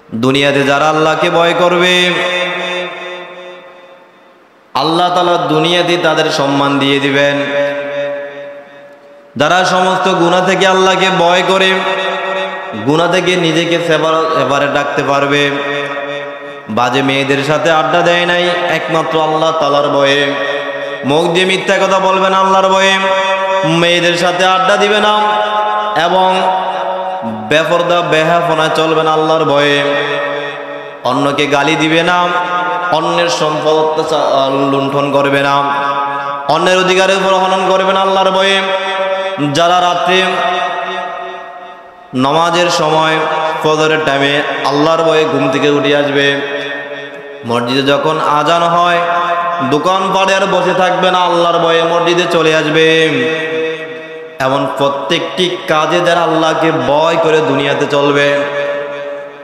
দুনিয়াতে যারা আল্লাহকে ভয় করবে আল্লাহ তাআলা দুনিয়াতে তাদের সম্মান দিয়ে দিবেন। যারা সমস্ত গুনাহ থেকে আল্লাহকে ভয় করে, গুনাহ থেকে নিজেকে সেপারে রাখতে পারবে, বাজে মেয়েদের সাথে আড্ডা দেয় নাই একমাত্র আল্লাহ তাআলার ভয়ে, মুখ দিয়ে মিথ্যা কথা বলবে না আল্লাহর ভয়ে, মেয়েদের সাথে আড্ডা দিবে না এবং বেপরদা বেহাফনা চলবে না আল্লাহর ভয়ে, অন্যকে গালি দিবে না, অন্যের সম্পদ লুণ্ঠন করবে না, অন্যের অধিকারের উপর হনন করবে না আল্লাহর ভয়ে। যারা রাত্রে নামাজের সময় ফজরের টাইমে আল্লাহর ভয়ে ঘুম থেকে উঠে আসবে, মসজিদে যখন আজান হয় দোকান পাড়ে আর বসে থাকবে না, আল্লাহর ভয়ে মসজিদে চলে আসবে। এমন প্রত্যেকটি কাজে যারা আল্লাহকে ভয় করে দুনিয়াতে চলবে,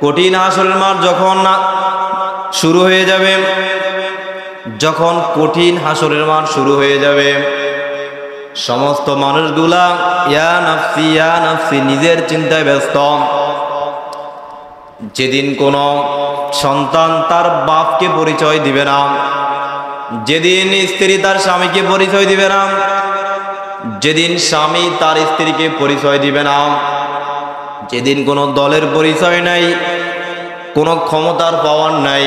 কঠিন হাসরের মাঠ যখন শুরু হয়ে যাবে, যখন কঠিন হাসরের মাঠ শুরু হয়ে যাবে, সমস্ত মানুষগুলা ইয়া নাফসি নিজের চিন্তায় ব্যস্ত। যেদিন কোনো সন্তান তার বাপকে পরিচয় দিবে না, যেদিন স্ত্রী তার স্বামীকে পরিচয় দিবে না, যেদিন স্বামী তার স্ত্রীকে পরিচয় দিবে না, যেদিন কোনো দলের পরিচয় নাই, কোনো ক্ষমতার পাওয়ার নাই,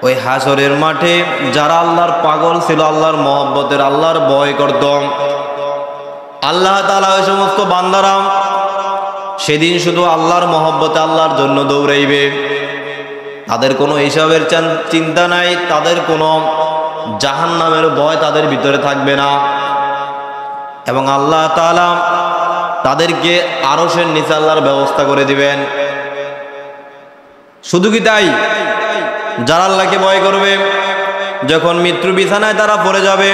ওই হাসরের মাঠে যারা আল্লাহর পাগল ছিল, আল্লাহর মহব্বতের, আল্লাহর ভয় করত, আল্লাহ তাআলা ওই সমস্ত বান্দারা সেদিন শুধু আল্লাহর মহব্বতে আল্লাহর জন্য দৌড়াইবে। তাদের কোনো হিসাবের চিন্তা নাই, তাদের কোনো জাহান্নামের ভয় তাদের ভিতরে থাকবে না এবং আল্লাহ তাআলা তাদেরকে আরশের নিচে আল্লাহর ব্যবস্থা করে দিবেন। শুধু কি তাই, যারা আল্লাহকে ভয় করবে যখন মৃত্যু বিছানায় তারা পড়ে যাবে,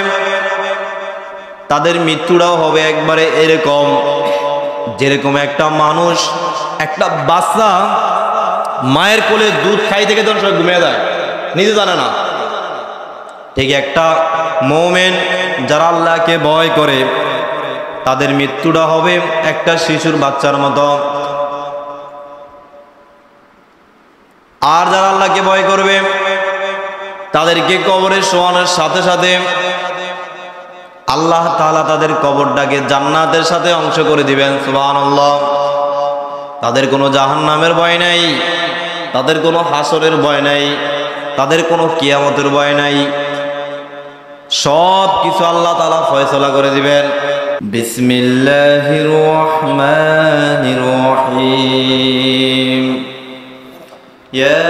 তাদের মৃত্যুটাও হবে একবারে এরকম যেরকম একটা মানুষ, একটা বাচ্চা মায়ের কোলে দুধ খাইতে থেকে তখন সব ঘুমিয়ে যায়, নিজে জানে না। ঠিক একটা মুমিন যারা আল্লাহকে ভয় করে তাদের মৃত্যুটা হবে একটা শিশুর বাচ্চার মতো। আর যারা আল্লাহকে ভয় করবে তাদেরকে কবরে শোয়ানোর সাথে সাথে আল্লাহ তাআলা তাদের কবরটাকে জান্নাতের সাথে অংশ করে দিবেন। সুবহানাল্লাহ। তাদের কোনো জাহান্নামের ভয় নাই, তাদের কোনো হাসরের ভয় নাই, তাদের কোনো কিয়ামতের ভয় নাই, সব কিছু আল্লাহ তাআলা ফয়সালা করে দিবেন। বিসমিল্লাহির রহমানির রহিম। ইয়া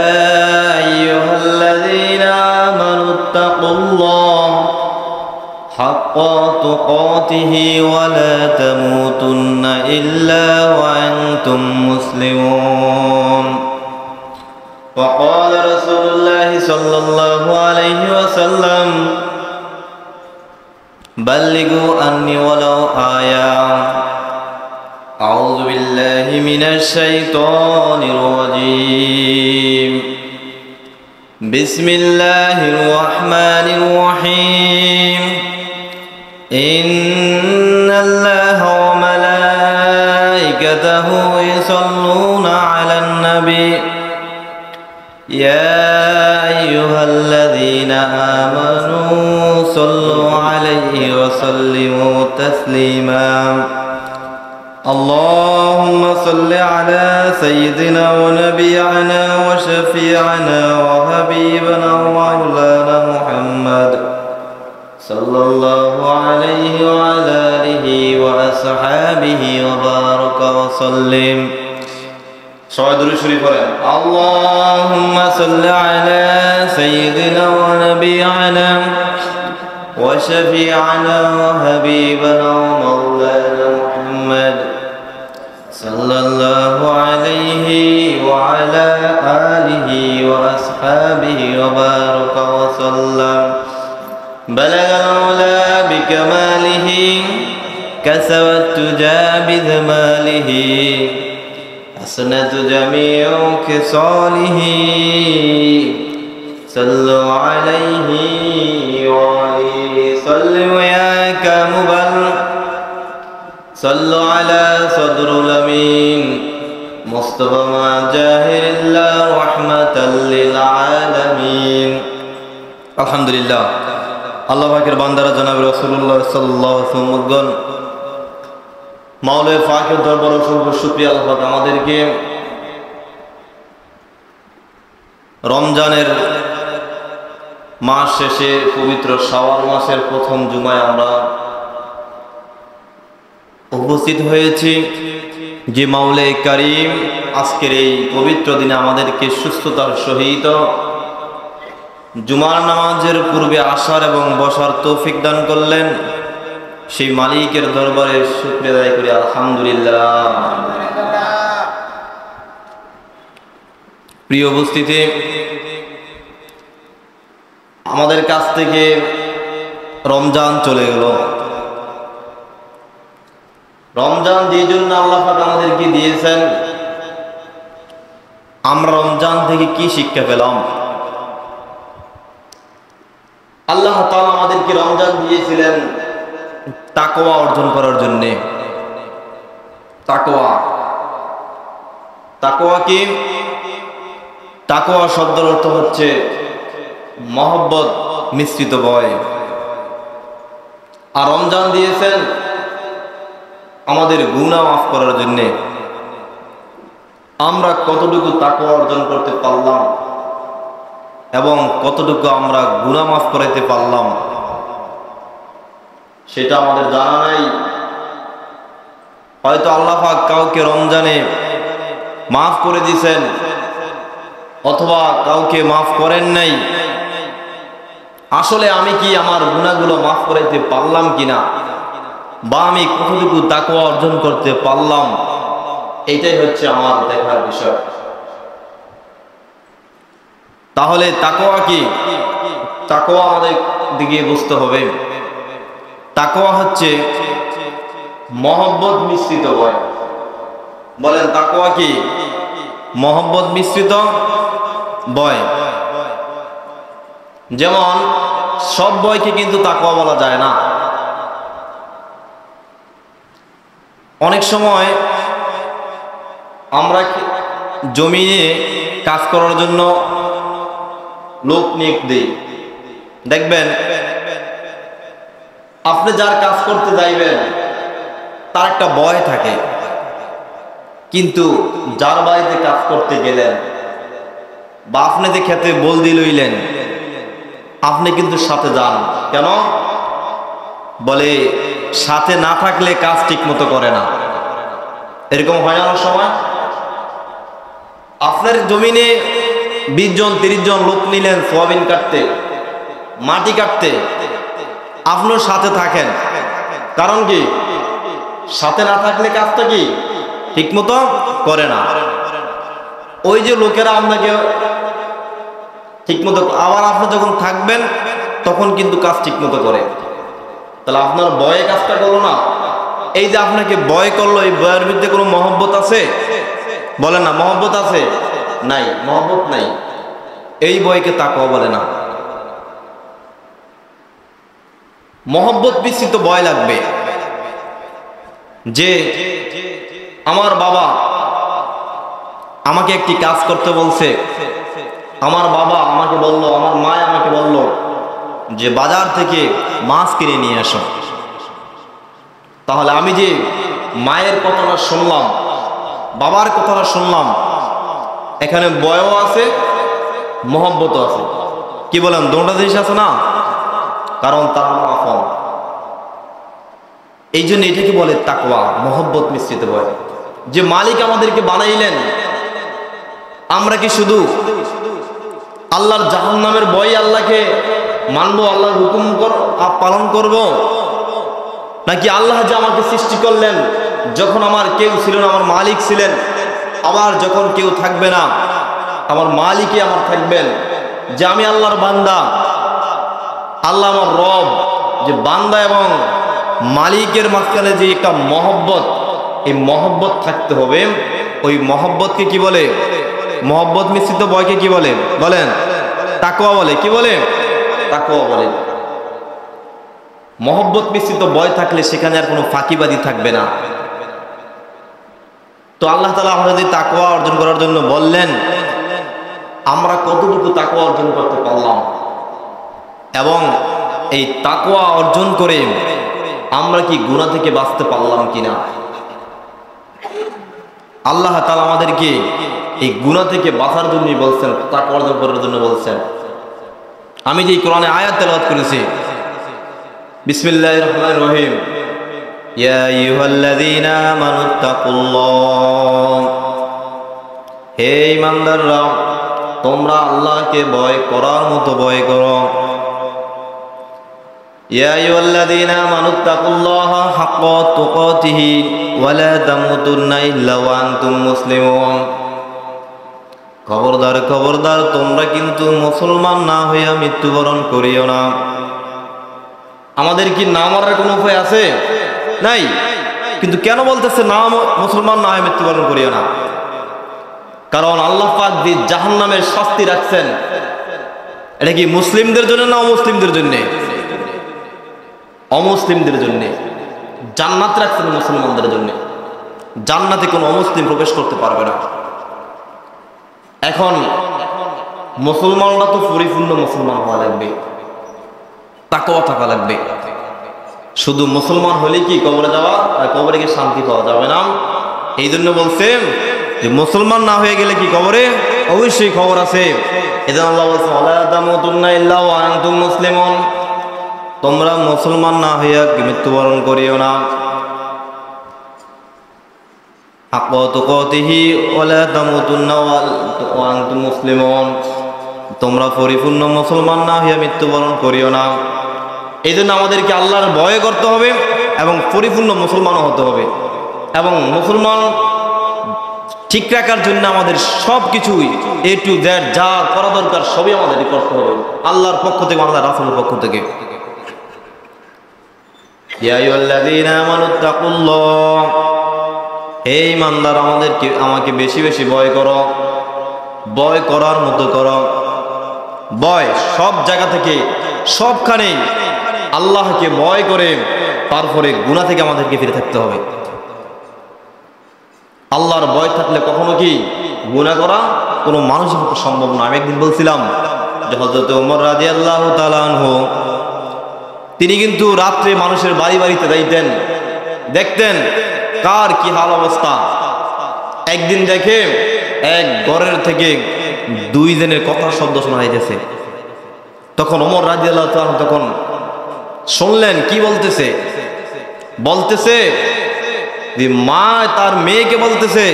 আইয়ুহাল্লাযীনা আমানুত্তাকুল্লাহ হাক্কা তুকাতিহি ওয়া লা তামুতুন্না ইল্লা ওয়া আনতুম মুসলিমুন। وقال رسول الله صلى الله عليه وسلم بلغوا عني ولو آية. أعوذ بالله من الشيطان الرجيم. بسم الله الرحمن الرحيم. إن الله وملائكته يصلون على النبي يا أيها الذين آمنوا صلوا عليه وسلموا تسليما. اللهم صل على سيدنا ونبينا وشفيعنا وحبيبنا ومولانا محمد صلى الله عليه وعلى آله وأصحابه وبارك وسلم. سعود الشريف اللهم صل على سيدنا ونبينا وشفيعنا وحبيبنا ومولانا محمد صلى الله عليه وعلى آله وأصحابه وبارك وسلم. بلغ العلا بكماله كسب التجى بذماله حسنة جميع خصاله صلوا عليه وآله صلوا يا كامبل صلوا على صدر الأمين مصطفى مع جاهر الله আলহামদুলিল্লাহ, আল্লাহ পাকের বান্দারা জনাব রাসূলুল্লাহ সাল্লাল্লাহু আলাইহি ওয়াসাল্লাম মাওলানা পাকের দরবারে অসংখ্য শুকরিয়া। আল্লাহ পাক আমাদেরকে রমজানের মাস শেষে পবিত্র শাওয়াল মাসের প্রথম জুমায় আমরা উপস্থিত হয়েছি। যে মাওলানা কারীম আজকের এই পবিত্র দিনে আমাদেরকে সুস্থতার সহিত জুমার নামাজের পূর্বে আসার এবং বসার তৌফিক দান করলেন, সেই মালিকের দরবারে শুকরিয়া আদায় করি আলহামদুলিল্লাহ। প্রিয় উপস্থিতি, আমাদের কাছ থেকে রমজান চলে গেল। রমজান যে জন্য আল্লাহ পাক আমাদেরকে দিয়েছেন, আমরা রমজান থেকে কি শিক্ষা পেলাম? আল্লাহ তাআলা আমাদেরকে রমজান দিয়েছিলেন তাকওয়া অর্জন করার জন্য। তাকওয়া কি? তাকওয়া শব্দের অর্থ হচ্ছে মহব্বত মিশ্রিত ভয়। আর রমজান দিয়েছেন আমাদের গুনাহ মাফ করার জন্য। আমরা কতটুকু তাকওয়া অর্জন করতে পারলাম এবং কতটুকু আমরা গুনাহ মাফ করাইতে পারলাম সেটা আমাদের জানা নাই। হয়তো আল্লাহ পাক কাউকে রমজানে মাফ করে দিয়েছেন অথবা কাউকে মাফ করেন নাই। আসলে আমি কি আমার গুনাহগুলো মাফ করাইতে পারলাম কিনা, বা আমি কতটুকু তাকওয়া অর্জন করতে পারলাম, এইটাই হচ্ছে আমার দেখার বিষয়। তাহলে তাকওয়া কি? তাকওয়া আমাদের দিকে বুঝতে হবে। তাকওয়া হচ্ছে মহব্বত মিশ্রিত ভয়। বলেন তাকওয়া কি? মহব্বত মিশ্রিত ভয়। যেমন সব ভয়কে কিন্তু তাকওয়া বলা যায় না। অনেক সময় আমরা জমিনে কাজ করার জন্য লোক নিয়োগ দিই। দেখবেন আপনি যার কাজ করতে যাইবেন তার একটা ভয় থাকে, কিন্তু যার বাড়িতে কাজ করতে গেলেন বা আপনি যে খেতে বলদি লইলেন, আপনি কিন্তু সাথে যান। কেন? বলে সাথে না থাকলে কাজ ঠিক মতো করে না। এরকম হয় না অনেক সময়? আপনার জমিনে 20 জন 30 জন লোক নিলেন সোয়াবিন কাটতে, মাটি কাটতে, আপনিও সাথে থাকেন। কারণ কি? সাথে না থাকলে কাজটা কি ঠিক মতো করে না। ওই যে লোকেরা আপনাকে ঠিক মতো, আবার আপনি যখন থাকবেন তখন কিন্তু কাজ ঠিক মতো করে। তাহলে আপনার ভয়ে কাজটা করলো না। এই যে আপনাকে ভয় করলো, এই ভয়ের বিরুদ্ধে কোনো মহব্বত আছে? বলে না মহব্বত আছে? নাই, মহব্বত নাই। এই ভয়কে তাকওয়া বলে না। মহব্বত মিশ্রিত ভয় লাগবে। যে আমার বাবা আমাকে একটি কাজ করতে বলছে, আমার বাবা আমাকে বলল, আমার মা আমাকে বলল যে বাজার থেকে মাছ কিনে নিয়ে আসো। তাহলে আমি যে মায়ের কথাটা শুনলাম, বাবার কথাটা শুনলাম, এখানে ভয়ও আছে, মহব্বতও আছে। কি বলেন? দুটো জিনিস আছে না? কারণ তার আপন। এই জন্য এটাকে বলে তাকওয়া, মহব্বত মিশ্রিত ভয়। যে মালিক আমাদেরকে বানাইলেন, আমরা কি শুধু আল্লাহর জাহান্নামের ভয় আল্লাহকে মানবো, আল্লাহর হুকুম পালন করব, নাকি আল্লাহ যে আমাকে সৃষ্টি করলেন, যখন আমার কেউ ছিল না আমার মালিক ছিলেন, আবার যখন কেউ থাকবে না আমার মালিকই আমার থাকবেন, যে আমি আল্লাহর বান্দা, আল্লাহ আমার রব। যে বান্দা এবং মালিকের মাঝখানে যে একটা মহব্বত, এই মহব্বত থাকতে হবে। ওই মহব্বতকে কি বলে? মহব্বত মিশ্রিত ভয়কে কি বলে? বলেন তাকওয়া বলে। কি বলে? তাকওয়া বলে। মহব্বত মিশ্রিত ভয় থাকলে সেখানে আর কোনো ফাঁকিবাদী থাকবে না। তো আল্লাহ তাআলা আমাদের তাকওয়া অর্জন করার জন্য বললেন, আমরা কতটুকু তাকওয়া অর্জন করতে পারলাম? এবং এই তাকওয়া অর্জন করে আমরা কি গুনাহ থেকে বাঁচতে পারলাম কিনা? আল্লাহ তাআলা আমাদেরকে এই গুনাহ থেকে বাঁচার জন্য বলছেন, তাকওয়া অর্জন করার জন্য বলছেন। আমি যে কোরআনে আয়াত তেলাওয়াত করেছি, বিসমিল্লাহির রহমানির রহিম, ইয়া আইয়ুহাল্লাযীনা আমানুত্তাকুল্লাহ, হে ঈমানদাররা তোমরা আল্লাহকে ভয় করার মতো ভয় করো। ইয়া আইয়ুহাল্লাযীনা আমানুত্তাকুল্লাহা হাক্কা তুকাতিহি ওয়া লা তামুতুন্না ইল্লা ওয়া আনতুম মুসলিমুন, খবরদার খবরদার তোমরা কিন্তু মুসলমান না হইয়া মৃত্যুবরণ করিও না। আমাদের কি না মরার কোনো উপায় আছে? নাই। কিন্তু কেন বলতেছে না মুসলমান না হয়ে মৃত্যুবরণ করিও না? কারণ আল্লাহ পাক যে জাহান্নামের শাস্তি রাখছেন, এটা কি মুসলিমদের জন্য না অমুসলিমদের জন্য? অমুসলিমদের জন্য। জান্নাত রাখছেন মুসলমানদের জন্য। জান্নাতে কোনো অমুসলিম প্রবেশ করতে পারবে না। এখন মুসলমানরা তো পরিপূর্ণ মুসলমান হওয়া লাগবে, তাকওয়া থাকা লাগবে। শুধু মুসলমান হলে কি কবরে যাওয়া আর কবরে গিয়ে শান্তি পাওয়া যাবে না? এই জন্য বলছেন যে মুসলমান না হয়ে গেলে কি কবরে অবশ্যই খবর আছে। এজন্য আল্লাহ বলছেন, ওয়ালা তামুতুন্না ইল্লা ওয়া আনতুম মুসলিমুন, তোমরা মুসলমান না হইয়া মৃত্যুবরণ করিও না। হাক্কা তুকাতিহি ওয়া লা তামুতুন্না ওয়া আনতুম মুসলিমুন, তোমরা পরিপূর্ণ মুসলমান না হইয়া মৃত্যুবরণ করিও না। এই জন্য আমাদেরকে আল্লাহর ভয় করতে হবে এবং পরিপূর্ণ মুসলমানও হতে হবে। এবং মুসলমান ঠিক রাখার জন্য আমাদের সব কিছুই এ টু জেড যা করা দরকার সবই আমাদের করতে হবে, আল্লাহর পক্ষ থেকে, আল্লাহর রাসূলের পক্ষ থেকে। ইয়া আইয়ুহাল্লাযীনা আমানুত্তাকুল্লাহ, হে ঈমানদার আমাকে বেশি বেশি ভয় করো, ভয় করার মতো করো। ভয় সব জায়গা থেকে সবখানে আল্লাহকে ভয় করে তারপরে গুনাহ থেকে আমাদেরকে ফিরে থাকতে হবে। আল্লাহর ভয় থাকলে কখনো কি গুনাহ করা কোনো মানুষের পক্ষে সম্ভব না। আমি একদিন বলছিলাম যে হযরত ওমর রাদিয়াল্লাহু তাআলা আনহু তিনি কিন্তু রাত্রে মানুষের বাড়ি বাড়িতে যাইতেন, দেখতেন কার কি হাল অবস্থা। একদিন দেখে এক ঘরের থেকে দুইজনের কথার শব্দ শোনা যাইতেছে। তখন ওমর রাদিয়াল্লাহু তাআলা তখন শুনলেন কি বলতেছে। বলতেছে যে মা তার মেয়েকে বলতেছে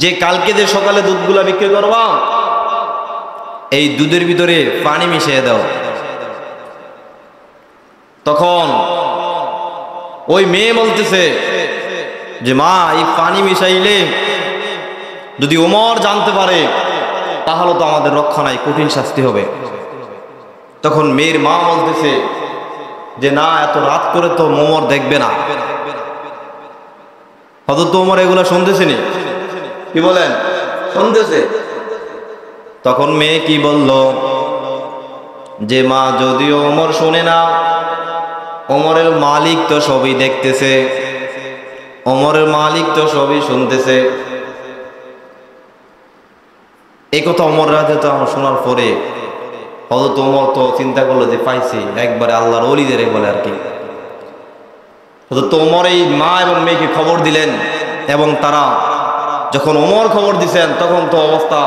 যে কালকে যে সকালে দুধগুলা বিক্রি করবা, এই দুধের ভিতরে পানি মিশিয়ে দাও। তখন ওই মেয়ে বলতেছে যে মা এই পানি মিশাইলে যদি ওমর জানতে পারে তাহলে তো আমাদের রক্ষা নাই, কঠিন শাস্তি হবে। তখন মেয়ের মা বলতেছে যে না, এত রাত করে তো ওমর দেখবে না। হযরত ওমর এগুলা শুনতেছে নি, কি বলেন, শুনতেছে। তখন মেয়ে কি বলল যে মা যদিও ওমর শুনে না, ওমরের মালিক তো সবই দেখতেছে, ওমরের মালিক তো সবই শুনতেছে। এই কথা ওমর রাদিয়াল্লাহু তাআলা শোনার পরে হযরত ওমর তো চিন্তা করলো যে পাইছি, একবারে আল্লাহর ওলিদের বলে আর কি। হযরত ওমর এই মা এবং মেয়েকে খবর দিলেন, এবং তারা যখন ওমর খবর দিছেন তখন তো অবস্থা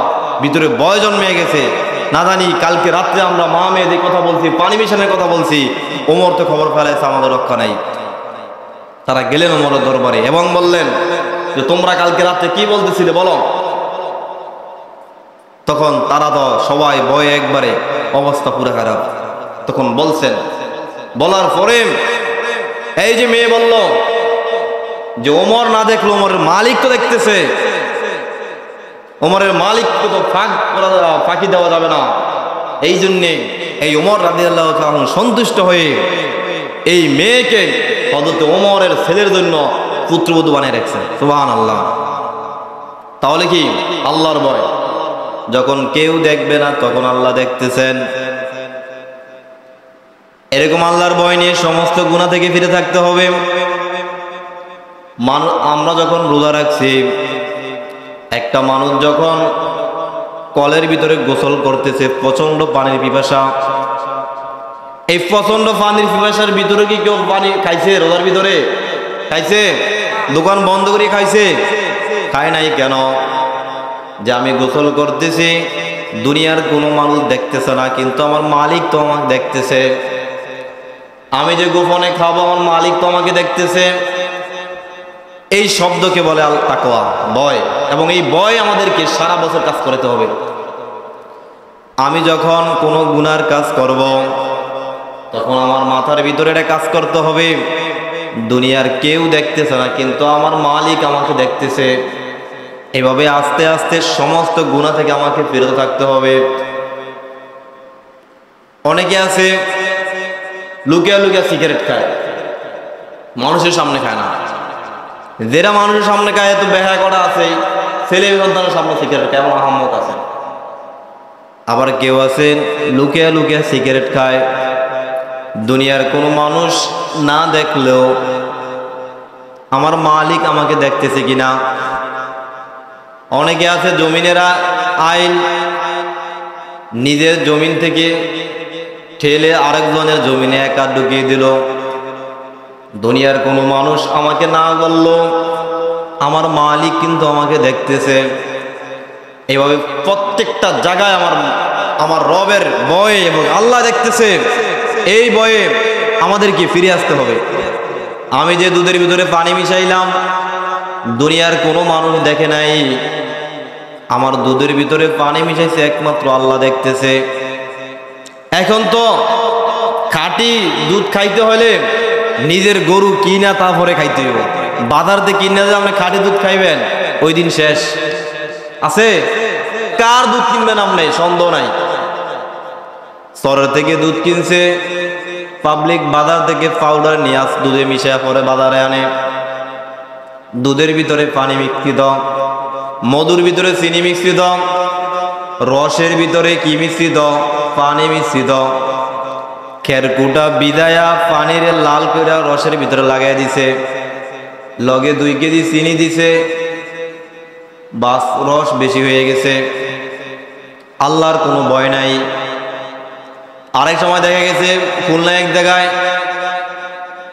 ভিতরে ভয় জন্মে গেছে। না জানি কালকে রাত্রে আমরা মা মেয়েদের কথা বলছি, পানি মিশানোর কথা বলছি, ওমর তো খবর ফেলাইছে, আমাদের রক্ষা নাই। তারা গেলেন ওমরের দরবারে এবং বললেন যে তোমরা কালকে রাত্রে কি বলতেছিলে বলো। তখন তারা তো সবাই ভয়ে একবারে অবস্থা পুরো খারাপ। তখন বলছেন, বলার পরে এই যে মেয়ে বলল যে ওমর না দেখলো ওমরের মালিক তো দেখতেছে, ওমরের মালিককে তো ফাঁকি দেওয়া যাবে না। এই জন্যে এই ওমর রাদিয়াল্লাহু তাআলা সন্তুষ্ট হয়ে এই মেয়েকে হযরত ওমরের ছেলের জন্য পুত্রবধূ বানিয়ে রাখছেন। সুবহানাল্লাহ। তাহলে কি আল্লাহর ভয়, যখন কেউ দেখবে না তখন আল্লাহ দেখতেছেন। এরকম আল্লাহর ভয় নিয়ে সমস্ত গুনাহ থেকে ফিরে থাকতে হবে। আমরা যখন রোজা রাখছি, একটা মানুষ যখন কলের ভিতরে গোসল করতেছে, প্রচন্ড পানির পিপাসা, এই প্রচন্ড পানির পিপাসার ভিতরে কি কেউ পানি খাইছে? রোজার ভিতরে খাইছে? দোকান বন্ধ করে খাইছে? খায় নাই কেন? যে আমি গোসল করতেছি, দুনিয়ার কোনো মানুষ দেখতেছে না, কিন্তু আমার মালিক তো আমাকে দেখতেছে। আমি যে গোপনে খাবো, আমার মালিক তো আমাকে দেখতেছে। এই শব্দকে বলে আল তাকওয়া, ভয়। এবং এই ভয় আমাদেরকে সারা বছর কাজ করতে হবে। আমি যখন কোনো গুনার কাজ করব, তখন আমার মাথার ভিতরে এটা কাজ করতে হবে, দুনিয়ার কেউ দেখতেছে না, কিন্তু আমার মালিক আমাকে দেখতেছে। এভাবে আস্তে আস্তে সমস্ত গুনাহ থেকে আমাকে বিরত থাকতে হবে। অনেকে আছে লুকিয়ে লুকিয়ে সিগারেট খায়, মানুষের সামনে খায় না। যেটা মানুষের সামনে খায় তো বেহায়া করা আছে, ছেলে সন্তানের সামনে সিগারেট খায়, এমন আহাম্মক আছে। আবার কেউ আছে লুকিয়ে লুকিয়ে সিগারেট খায়, দুনিয়ার কোনো মানুষ না দেখলেও আমার মালিক আমাকে দেখতেছে কিনা। অনেকে আছে জমিনেরা আইন নিজের জমিন থেকে ঠেলে আরেকজনের জমিনে একা ঢুকিয়ে দিল, দুনিয়ার কোনো মানুষ আমাকে না বলল, আমার মালিক কিন্তু আমাকে দেখতেছে। এইভাবে প্রত্যেকটা জায়গায় আমার রবের ভয়ে এবং আল্লাহ দেখতেছে, এই ভয়ে আমাদেরকে ফিরে আসতে হবে। আমি যে দুধের ভিতরে পানি মিশাইলাম, দুনিয়ার কোনো মানুষ দেখে নাই, আমার দুধের ভিতরে পানি মিশাইছে একমাত্র আল্লাহ দেখতেছে। এখন তো খাঁটি দুধ খাইতে হলে নিজের গরু কিনা তারপরে খাইতে হবে। বাজার থেকে কিনে যে আপনি খাঁটি দুধ খাইবেন, ওই দিন শেষ। আছে কার দুধ কিনবেন আপনি? সন্দেহ নাই। শহর থেকে দুধ কিনছে, পাবলিক বাজার থেকে পাউডার নিয়ে আস দুধে মিশিয়ে পরে বাজারে আনে। দুধের ভিতরে পানি মিশ্রিত, মধুর ভিতরে চিনি মিশ্রিত, রসের ভিতরে কি মিশ্রিত? পানি মিশ্রিত। খেরকুটা বিদায়া পানির লাল করে রসের ভিতরে লাগাই দিছে, লগে 2 কেজি চিনি দিছে, বাস রস বেশি হয়ে গেছে। আল্লাহর কোনো ভয় নাই। আরেক সময় দেখা গেছে খুলনা এক জায়গায়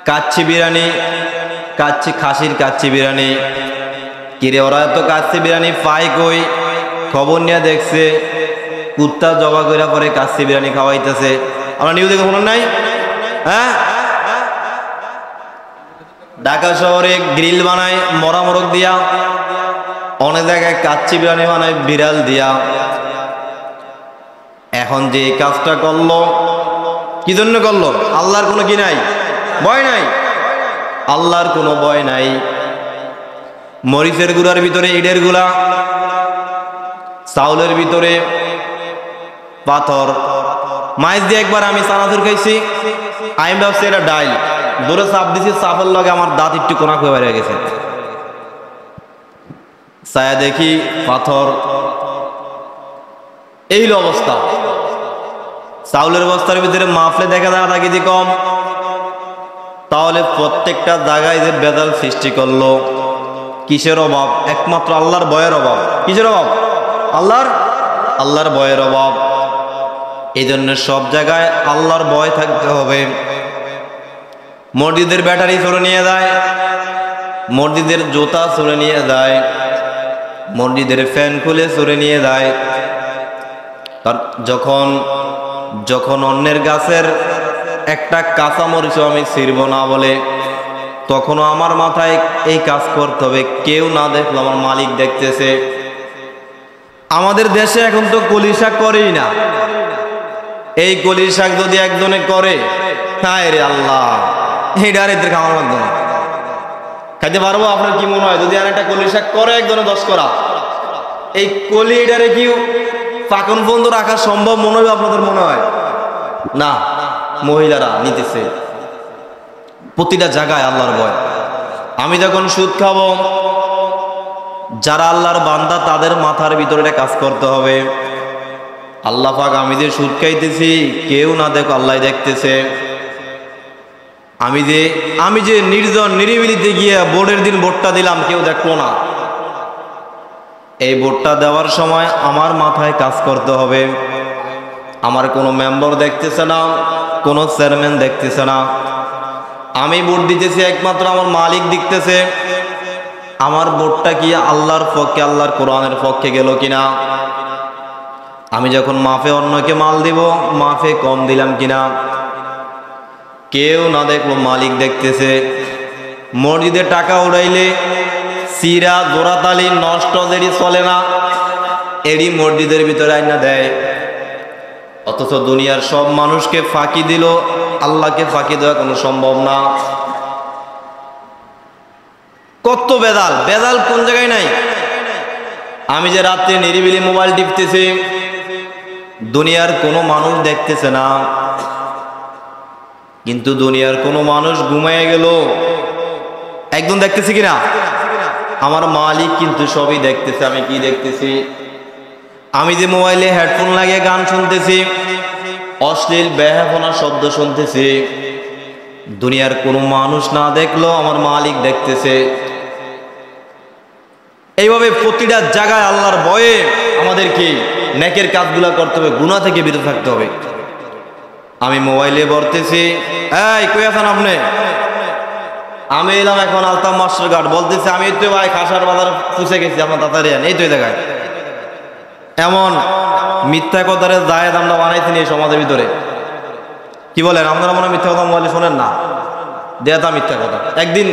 কাচ্চি বিরিয়ানি, খাসির কাচ্চি বিরিয়ানি। কিরে ওরা তো কাচ্চি বিরিয়ানি পাই কই? খবর নিয়ে দেখছে কুত্তা জবা করে পরে কাচ্চি বিরিয়ানি খাওয়াইতেছে। আমরা নিউজে শুনুন নাই? হ্যাঁ, ঢাকা শহরে গ্রিল বানায় মরা মোরগ দিয়া, অনেক জায়গায় কাচ্চি বিরিয়ানি বানায় বিড়াল দিয়া। এখন যে কাজটা করলো, কি জন্য করলো? আল্লাহর কোনো কি নাই? ভয় নাই। আল্লাহর কোনো ভয় নাই। মরিচের গুঁড়ার ভিতরে ইটের গুলা, চাউলের ভিতরে পাথর। মাইজ দিয়ে একবার আমি চানাচুর খাইছি, আমি ভাবছি এটা ডাইল, দূরে চাপ দিছি, চাপের লগে আমার দাঁত একটু কোনা হয়ে বেড়ে গেছে। ছায়া দেখি পাথর। এই অবস্থা। চাউলের বস্তার ভিতরে মাফলে দেখা যায় আধা কেজি কম। তাহলে প্রত্যেকটা জায়গায় যে বেদাল সৃষ্টি করলো, কিসের অভাব? একমাত্র আল্লাহর ভয়ের অভাব। কিসের অভাব? আল্লাহর ভয়ের অভাব। এই জন্য সব জায়গায় আল্লাহর ভয় থাকতে হবে। মসজিদের ব্যাটারি চলে নিয়ে যায়, মসজিদের জুতা চলে নিয়ে যায়, মসজিদের ফ্যান খুলে চলে নিয়ে যায়। যখন অন্যের গাছের একটা কাঁচা মরিচও আমি ছিড়ব না বলে, তখনও আমার মাথায় এই কাজ করতে হবে, কেউ না দেখলো আমার মালিক দেখতেছে। আমাদের দেশে এখন তো কলি শাক করেই না। এই কলি শাক যদি একজনে করে, হায় রে আল্লাহ, এইটা আর এদের খাওয়ার লাগতো না। খাইতে পারবো? আপনার কি মনে হয় যদি আর একটা কলি শাক করে একজনে 10 করা, এই কলি এটারে কি পাকন বন্ধ রাখা সম্ভব মনে হয়? আপনাদের মনে হয় না? মহিলারা নিতেছে প্রতিটা জায়গায় আল্লাহর ভয়। আমি যখন সুদ খাবো, যারা আল্লাহর বান্দা তাদের মাথার ভিতরে কাজ করতে হবে, আল্লাহ পাক আমি যে সুদ খাইতেছি কেউ না দেখো, আল্লাহ দেখতেছে। আমি যে নির্জন নিরিবিলিতে গিয়ে ভোটের দিন ভোটটা দিলাম, কেউ দেখলো না। এই ভোটটা দেওয়ার সময় আমার মাথায় কাজ করতে হবে, আমার কোনো মেম্বার দেখতেছে না, কোনো চেয়ারম্যান দেখতেছে না। আমি ভোট দিতেছি একমাত্র আমার মালিক দেখতেছে আমার ভোটটা কি আল্লাহর পক্ষে, আল্লাহর কোরআনের পক্ষে গেল কিনা। আমি যখন মাফে অন্যকে মাল দিব, মাফে কম দিলাম কিনা। কেউ না দেখলো, মালিক দেখতেছে। মসজিদে টাকা উড়াইলে সিরা জোড়াতালি নষ্ট দেরি চলে না, এরই মসজিদের ভিতরে আইনা দেয়। অথচ দুনিয়ার সব মানুষকে ফাঁকি দিল, আল্লাহকে ফাঁকি দেওয়া কোনো সম্ভব না। কত বেদাল, বেদাল কোন জায়গায় নাই। আমি যে রাত্রে নিরিবিলি মোবাইল টিপতেছি, দুনিয়ার কোনো মানুষ দেখতেছে না, কিন্তু দুনিয়ার কোনো মানুষ ঘুমায় গেল, একদম দেখতেছি কিনা? আমার মালিক কিন্তু সবই দেখতেছে। আমি কি দেখতেছি? আমি যে মোবাইলে হেডফোন লাগিয়ে গান শুনতেছি, অশ্লীল বেহাফোনা শব্দ শুনতেছি, দুনিয়ার কোনো মানুষ না দেখলো আমার মালিক দেখতেছে। এইভাবে প্রতিটা জায়গায় আল্লাহর ভয়ে আমাদেরকে নেকের কাজগুলা করতে হবে, গুনাহ থেকে বিরত থাকতে হবে। আমি মোবাইলে বলতেছি, এই কই আছেন আপনি? আমি এলাম এখন আলতাম মাস্টার ঘাট, বলতেছি আমি তো ভাই খাসার বাজার ফুসে গেছি, আপনার তাড়াতাড়ি আন, এই তো দেখায়। এমন মিথ্যা কথারে জায়েজ আমরা বানাইছি এই সমাজের ভিতরে। কি বলেন আপনারা? মনে মিথ্যা কথা মোবাইলে শোনেন না, দেয়া মিথ্যা কথা। একদিন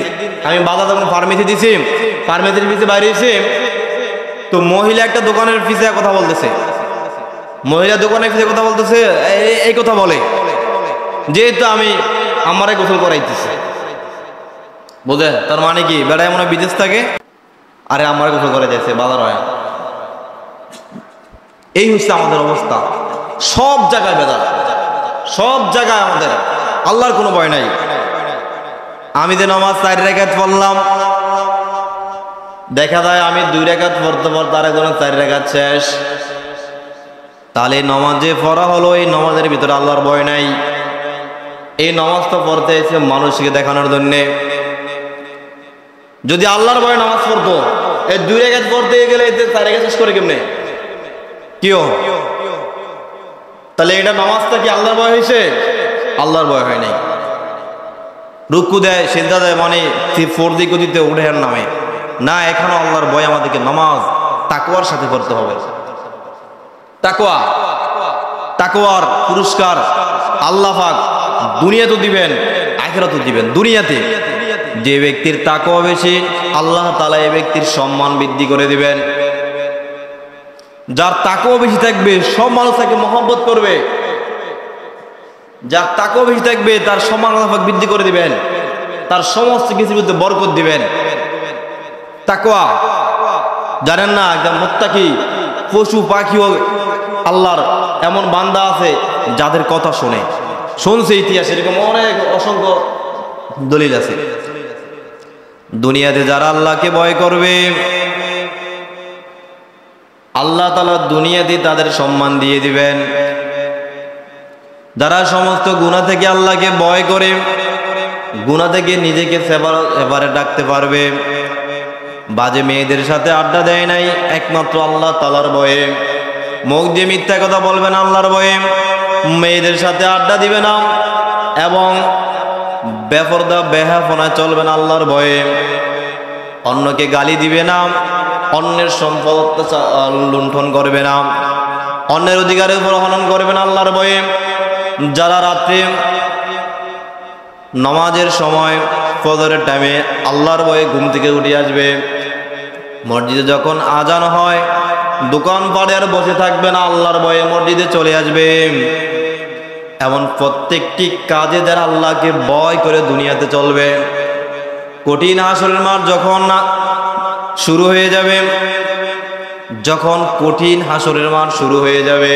আমি বাজার যখন ফার্মেসি দিছি, ফার্মেসির পিছিয়ে বাইরে এসে তো মহিলা একটা দোকানের পিছিয়ে কথা বলতেছে, মহিলা দোকানের পিছিয়ে কথা বলতেছে, এই কথা বলে যেহেতু আমি আমারে গোসল করাইতেছি। বোঝে তার মানে কি? বেড়ায় মনে বিদেশ থাকে, আরে আমারে গোসল করে যাচ্ছে বাজার হয়। এই হচ্ছে আমাদের অবস্থা। সব জায়গায় বেদাত, সব জায়গায় আমাদের আল্লাহর কোনো ভয় নাই। আমি যে নামাজ 4 রাকাত পড়লাম, দেখা যায় আমি 2 রাকাত পড়তে পড়তে আরেকজনের 4 রাকাত শেষ। তাহলে নমাজ যে পড়া হলো, এই নমাজের ভিতরে আল্লাহর ভয় নাই। এই নামাজটা পড়তে এসে মানুষকে দেখানোর জন্যে। যদি আল্লাহর ভয়ে নামাজ পড়তো, এই 2 রাকাত পড়তে গেলে 4 রাকাত শেষ করে কেমনে? কিও তাহলে এটা নামাজটা কি আল্লাহর ভয় হয়েছে? আল্লাহর ভয় হয় নাই। রুকু দেয়, সিজদা দেয়, মানে ফরজি গতিতে উঠের নামে না। এখানে আল্লাহর ভয় আমাদেরকে নামাজ তাকওয়ার সাথে করতে হবে। তাকওয়া, তাকওয়ার পুরস্কার আল্লাহ পাক দুনিয়াতেও দিবেন, আখিরাতেও দিবেন। দুনিয়াতে যে ব্যক্তির তাকওয়া বেশি, আল্লাহ তাআলা এই ব্যক্তির সম্মান বৃদ্ধি করে দিবেন। যার তাকওয়া বেশি থাকবে সব মানুষ তাকে মহব্বত করবে। যার তাকওয়া বেশি থাকবে তার সম্মান আল্লাহ পাক বৃদ্ধি করে দিবেন, তার সমস্ত কিছুর মধ্যে বরকত দিবেন। তাকওয়া জানেন না, একদম মুত্তাকি পশু পাখি আল্লাহর এমন বান্দা আছে যাদের কথা শুনে, শুনছে ইতিহাস, এরকম অনেক অসংখ্য দলিল আছে। দুনিয়াতে যারা আল্লাহকে ভয় করবে, আল্লাহ তাআলা দুনিয়াতে তাদের সম্মান দিয়ে দিবেন। যারা সমস্ত গুনাহ থেকে আল্লাহকে ভয় করে, গুনাহ থেকে নিজেকে সেপারেট রাখতে পারবে, বাজে মেয়েদের সাথে আড্ডা দেয় নাই একমাত্র আল্লাহ তাআলার ভয়ে, মুখ দিয়ে মিথ্যা কথা বলবে না আল্লাহর ভয়ে, মেয়েদের সাথে আড্ডা দিবে না এবং বেপরদা বেহাফনা চলবে না আল্লাহর ভয়ে, অন্যকে গালি দিবে না, অন্যের সম্পদ লুণ্ঠন করবে না, অন্যের অধিকারের উপর হনন করবে না আল্লাহর ভয়ে। যারা রাত্রে নামাজের সময় ফজরের টাইমে আল্লাহর ভয়ে ঘুম থেকে উঠে আসবে, মসজিদে যখন আজান হয় দোকান পাড়ে আর বসে থাকবে না, আল্লাহর ভয়ে মসজিদে চলে আসবে। এমন প্রত্যেকটি কাজে যারা আল্লাহকে ভয় করে দুনিয়াতে চলবে, কঠিন হাসরের মাঠ যখন শুরু হয়ে যাবে, যখন কঠিন হাসরের মাঠ শুরু হয়ে যাবে,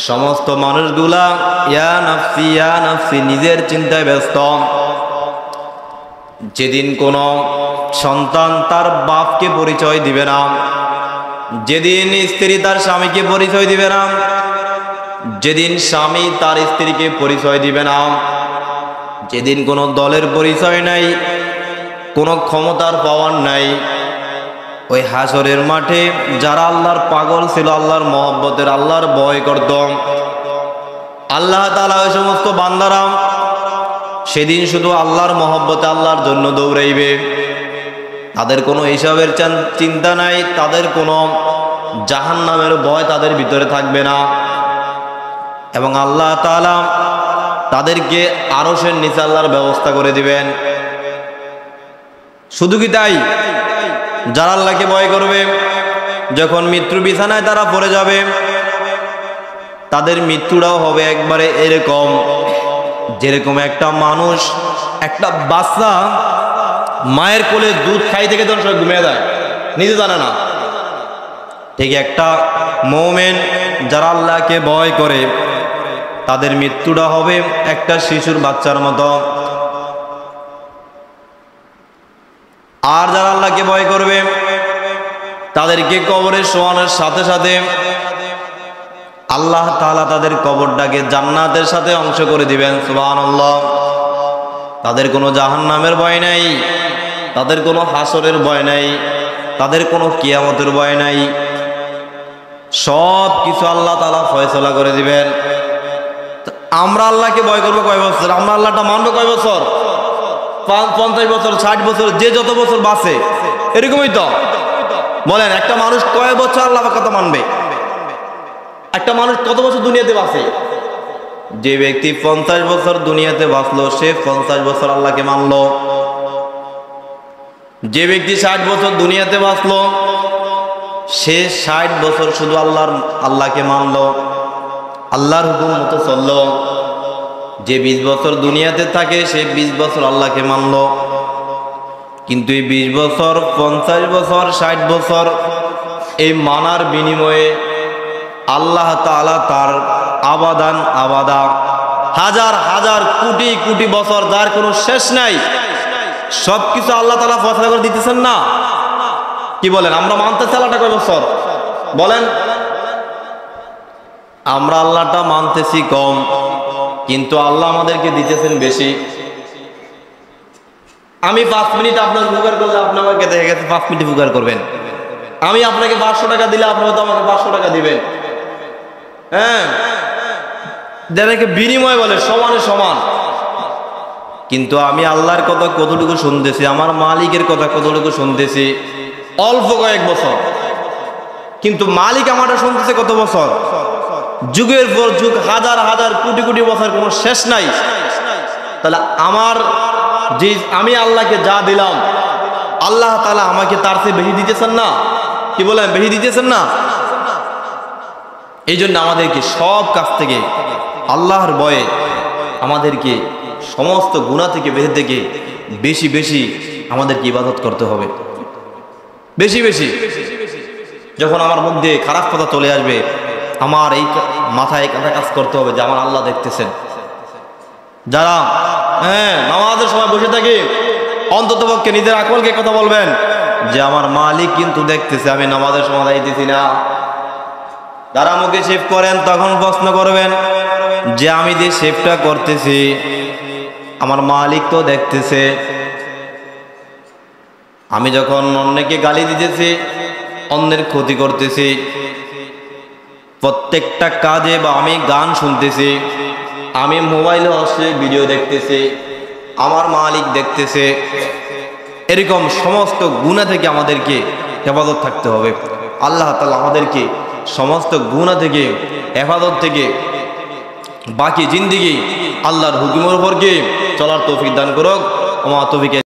সমস্ত মানুষগুলা ইয়া নাফসি ইয়া নাফসি নিজের চিন্তায় ব্যস্ত। যেদিন কোন সন্তান তার বাপকে পরিচয় দিবে না, যেদিন স্ত্রী তার স্বামীকে পরিচয় দিবে না, যেদিন স্বামী তার স্ত্রীকে পরিচয় দিবে না, যেদিন কোনো দলের পরিচয় নাই, কোনো ক্ষমতার পাওয়ার নাই, ওই হাসরের মাঠে যারা আল্লাহর পাগল ছিল, আল্লাহর মহব্বতের, আল্লাহর ভয় করত, আল্লাহ তাআলা ওই সমস্ত বান্দারা সেদিন শুধু আল্লাহর মহব্বতে আল্লাহর জন্য দৌড়াইবে। তাদের কোনো হিসাবের চিন্তা নাই, তাদের কোনো জাহান্নামের ভয় তাদের ভিতরে থাকবে না। এবং আল্লাহ তাআলা তাদেরকে আরশের নিচে আল্লাহর ব্যবস্থা করে দিবেন। শুধু কি তাই? যারা আল্লাহকে ভয় করবে, যখন মৃত্যু বিছানায় তারা পড়ে যাবে, তাদের মৃত্যুটাও হবে একবারে এরকম, যেরকম একটা মানুষ, একটা বাচ্চা মায়ের কোলে দুধ খাইতে খেতে অনেক সময় ঘুমিয়ে যায়, নিজে জানে না। ঠিক একটা মুমিন যারা আল্লাহকে ভয় করে, তাদের মৃত্যুটা হবে একটা শিশুর বাচ্চার মতো। আর যারা আল্লাহকে ভয় করবে, তাদেরকে কবরে শোয়ানোর সাথে সাথে আল্লাহ তাআলা তাদের কবরটাকে জান্নাতের সাথে অংশ করে দিবেন। সুবহানাল্লাহ। তাদের কোনো জাহান্নামের ভয় নাই, তাদের কোনো হাসরের ভয় নাই, তাদের কোনো কিয়ামতের ভয় নাই। সব কিছু আল্লাহ তাআলা ফয়সালা করে দিবেন। আমরা আল্লাহকে ভয় করবো কয় বছর? আমরা আল্লাহটা মানবো কয় বছর? 50 বছর, 60 বছর, যে যত বছর বাঁচে, এরকমই তো। বলেন, একটা মানুষ কয় বছর আল্লাহর কথা মানবে? একটা মানুষ কত বছর দুনিয়াতে বাঁচে? যে ব্যক্তি 50 বছর দুনিয়াতে বাঁচলো, সে 50 বছর আল্লাহকে মানলো। যে ব্যক্তি 60 বছর দুনিয়াতে বাঁচলো, সে 60 বছর শুধু আল্লাহকে মানলো, আল্লাহর হুকুম মতো চললো। যে 20 বছর দুনিয়াতে থাকে, সে 20 বছর আল্লাহকে মানলো। কিন্তু এই 20 বছর, 50 বছর, 60 বছর এই মানার বিনিময়ে আল্লাহ তাআলা তার আবাদান আবাদা হাজার হাজার কোটি কোটি বছর, যার কোনো শেষ নাই, সবকিছু আল্লাহ তাআলা ফয়সালা করে দিতেছেন না? কি বলেন? আমরা মানতেছি আল্লাহটা কয় বছর? বলেন। আমরা আল্লাহটা মানতেছি কম, কিন্তু আল্লাহ আমাদেরকে দিতেছেন বেশি। আমি 5 মিনিট আপনার উপকার করলে, আপনি আমাকে দেখে গেছে 5 মিনিট উপকার করবেন। আমি আপনাকে 500 টাকা দিলে, আপনি হয়তো আমাকে 500 টাকা দিবেন। হ্যাঁ, যাদেরকে বিনিময় বলে, সমানে সমান। কিন্তু আমি আল্লাহর কথা কতটুকু শুনতেছি, আমার মালিকের কথা কতটুকু শুনতেছি? অল্প কয়েক বছর। কিন্তু মালিক আমারটা শুনতেছে কত বছর? যুগের পর যুগ, হাজার হাজার কোটি কোটি বছর, কোনো শেষ নাই। তাহলে আমি আল্লাহকে যা দিলাম, আল্লাহ তাআলা আমাকে তার চেয়ে বেশি দিতেছেন না? কি বলেন? বেশি দিতেছেন না? এই জন্য আমাদেরকে সব কাজ থেকে, আল্লাহর ভয়ে, আমাদেরকে সমস্ত গুনাহ থেকে বেঁচে থেকে বেশি বেশি আমাদেরকে ইবাদত করতে হবে। বেশি বেশি। যখন আমার মধ্যে খারাপ কথা চলে আসবে, আমার এই মাথায় একটা কাজ করতে হবে যে আমার আল্লাহ দেখতেছেন। যারা নামাজের সময় বসে থাকে, অন্ততপক্ষে নিজের আকলকে কথা বলবেন যে আমার মালিক কিন্তু দেখতেছে আমি নামাজের সময় যাইতেছি না। যারা মুখে শেভ করেন, তখন প্রশ্ন করবেন যে আমি যে শেভটা করতেছি, আমার মালিক তো দেখতেছে। আমি যখন অন্যকে গালি দিতেছি, অন্যের ক্ষতি করতেছি, প্রত্যেকটা কাজে, বা আমি গান শুনতেছি, আমি মোবাইলে বসে ভিডিও দেখতেছি, আমার মালিক দেখতেছে। এরকম সমস্ত গুনাহ থেকে আমাদেরকে হেফাজত থাকতে হবে। আল্লাহ তাআলা আমাদেরকে সমস্ত গুনাহ থেকে, হেফাজত থেকে বাকি জিন্দেগি আল্লাহর হুকুমের উপর চলার তৌফিক দান করুক। ওয়া মা তৌফিক